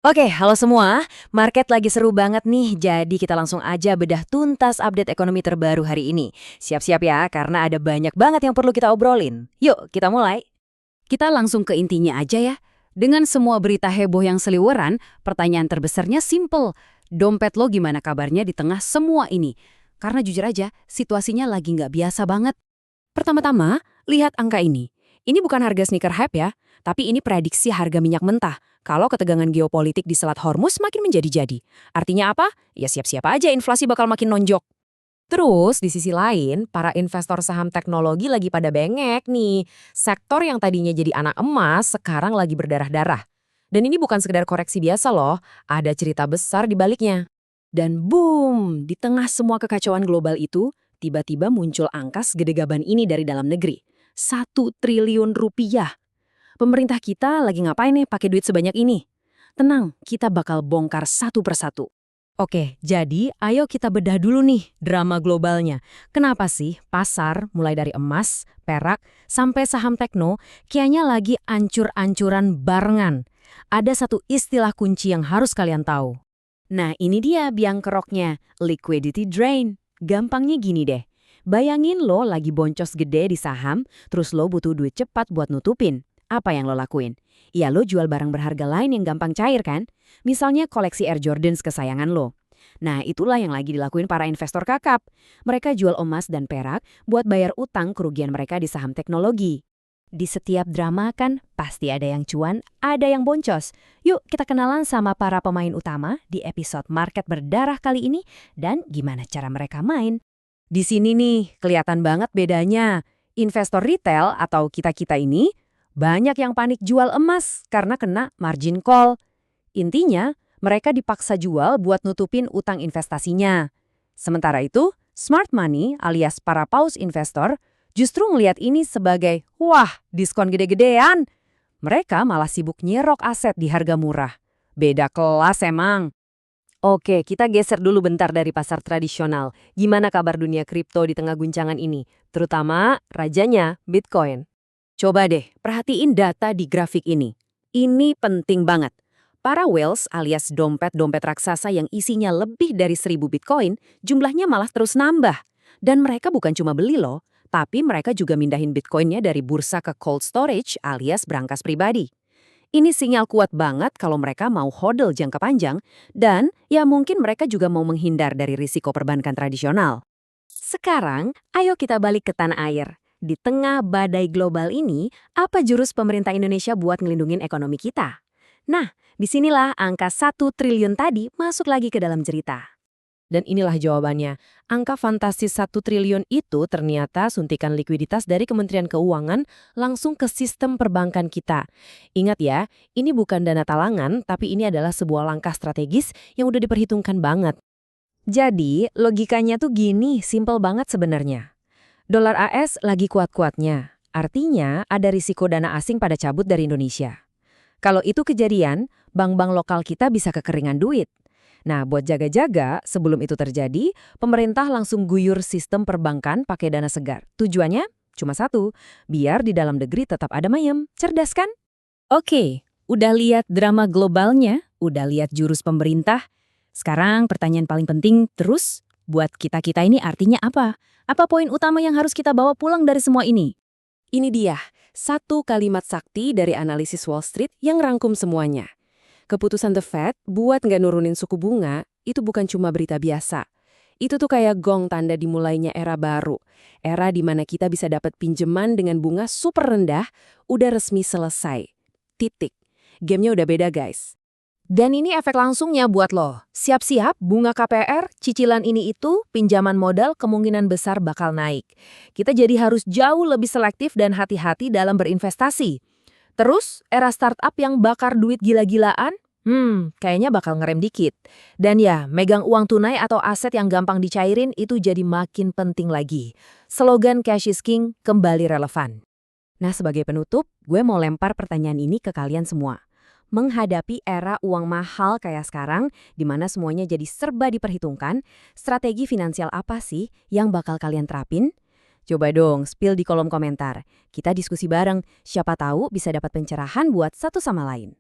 Oke, halo semua. Market lagi seru banget nih, jadi kita langsung aja bedah tuntas update ekonomi terbaru hari ini. Siap-siap ya, karena ada banyak banget yang perlu kita obrolin. Yuk, kita mulai. Kita langsung ke intinya aja ya. Dengan semua berita heboh yang seliweran, pertanyaan terbesarnya simple. Dompet lo gimana kabarnya di tengah semua ini? Karena jujur aja, situasinya lagi nggak biasa banget. Pertama-tama, lihat angka ini. Ini bukan harga sneaker hype ya, tapi ini prediksi harga minyak mentah. Kalau ketegangan geopolitik di Selat Hormuz makin menjadi-jadi. Artinya apa? Ya siap-siap aja inflasi bakal makin nonjok. Terus, di sisi lain, para investor saham teknologi lagi pada bengek nih. Sektor yang tadinya jadi anak emas, sekarang lagi berdarah-darah. Dan ini bukan sekedar koreksi biasa loh, ada cerita besar di baliknya. Dan boom, di tengah semua kekacauan global itu, tiba-tiba muncul angka segede gaban ini dari dalam negeri. 1 triliun rupiah. Pemerintah kita lagi ngapain nih pakai duit sebanyak ini? Tenang, kita bakal bongkar satu persatu. Oke, jadi ayo kita bedah dulu nih drama globalnya. Kenapa sih pasar, mulai dari emas, perak, sampai saham tekno, kayaknya lagi ancur-ancuran barengan? Ada satu istilah kunci yang harus kalian tahu. Nah, ini dia biang keroknya, liquidity drain. Gampangnya gini deh. Bayangin lo lagi boncos gede di saham, terus lo butuh duit cepat buat nutupin. Apa yang lo lakuin? Ya lo jual barang berharga lain yang gampang cair kan? Misalnya koleksi Air Jordans kesayangan lo. Nah, itulah yang lagi dilakuin para investor kakap. Mereka jual emas dan perak buat bayar utang kerugian mereka di saham teknologi. Di setiap drama kan pasti ada yang cuan, ada yang boncos. Yuk kita kenalan sama para pemain utama di episode Market Berdarah kali ini dan gimana cara mereka main. Di sini nih, kelihatan banget bedanya. Investor retail atau kita-kita ini, banyak yang panik jual emas karena kena margin call. Intinya, mereka dipaksa jual buat nutupin utang investasinya. Sementara itu, smart money alias para paus investor justru ngelihat ini sebagai, wah, diskon gede-gedean. Mereka malah sibuk nyerok aset di harga murah. Beda kelas emang. Oke, kita geser dulu bentar dari pasar tradisional. Gimana kabar dunia kripto di tengah guncangan ini? Terutama rajanya, Bitcoin. Coba deh, perhatiin data di grafik ini. Ini penting banget. Para whales alias dompet-dompet raksasa yang isinya lebih dari 1.000 Bitcoin, jumlahnya malah terus nambah. Dan mereka bukan cuma beli loh, tapi mereka juga mindahin Bitcoinnya dari bursa ke cold storage alias brankas pribadi. Ini sinyal kuat banget kalau mereka mau hodl jangka panjang, dan ya mungkin mereka juga mau menghindar dari risiko perbankan tradisional. Sekarang, ayo kita balik ke tanah air. Di tengah badai global ini, apa jurus pemerintah Indonesia buat ngelindungin ekonomi kita? Nah, disinilah angka 1 triliun tadi masuk lagi ke dalam cerita. Dan inilah jawabannya. Angka fantastis 1 triliun itu ternyata suntikan likuiditas dari Kementerian Keuangan langsung ke sistem perbankan kita. Ingat ya, ini bukan dana talangan, tapi ini adalah sebuah langkah strategis yang udah diperhitungkan banget. Jadi, logikanya tuh gini, simple banget sebenarnya. Dolar AS lagi kuat-kuatnya. Artinya, ada risiko dana asing pada cabut dari Indonesia. Kalau itu kejadian, bank-bank lokal kita bisa kekeringan duit. Nah, buat jaga-jaga, sebelum itu terjadi, pemerintah langsung guyur sistem perbankan pakai dana segar. Tujuannya cuma satu, biar di dalam negeri tetap ada mayem. Cerdas kan? Oke, udah lihat drama globalnya, udah lihat jurus pemerintah. Sekarang pertanyaan paling penting terus, buat kita-kita ini artinya apa? Apa poin utama yang harus kita bawa pulang dari semua ini? Ini dia, satu kalimat sakti dari analisis Wall Street yang rangkum semuanya. Keputusan The Fed buat nggak nurunin suku bunga, itu bukan cuma berita biasa. Itu tuh kayak gong tanda dimulainya era baru. Era di mana kita bisa dapat pinjaman dengan bunga super rendah, udah resmi selesai. Titik. Gamenya udah beda guys. Dan ini efek langsungnya buat lo. Siap-siap, bunga KPR, cicilan ini itu, pinjaman modal kemungkinan besar bakal naik. Kita jadi harus jauh lebih selektif dan hati-hati dalam berinvestasi. Terus, era startup yang bakar duit gila-gilaan, kayaknya bakal ngerem dikit. Dan ya, megang uang tunai atau aset yang gampang dicairin itu jadi makin penting lagi. Slogan cash is king kembali relevan. Nah, sebagai penutup, gue mau lempar pertanyaan ini ke kalian semua. Menghadapi era uang mahal kayak sekarang, di mana semuanya jadi serba diperhitungkan, strategi finansial apa sih yang bakal kalian terapin? Coba dong, spill di kolom komentar. Kita diskusi bareng, siapa tahu bisa dapat pencerahan buat satu sama lain.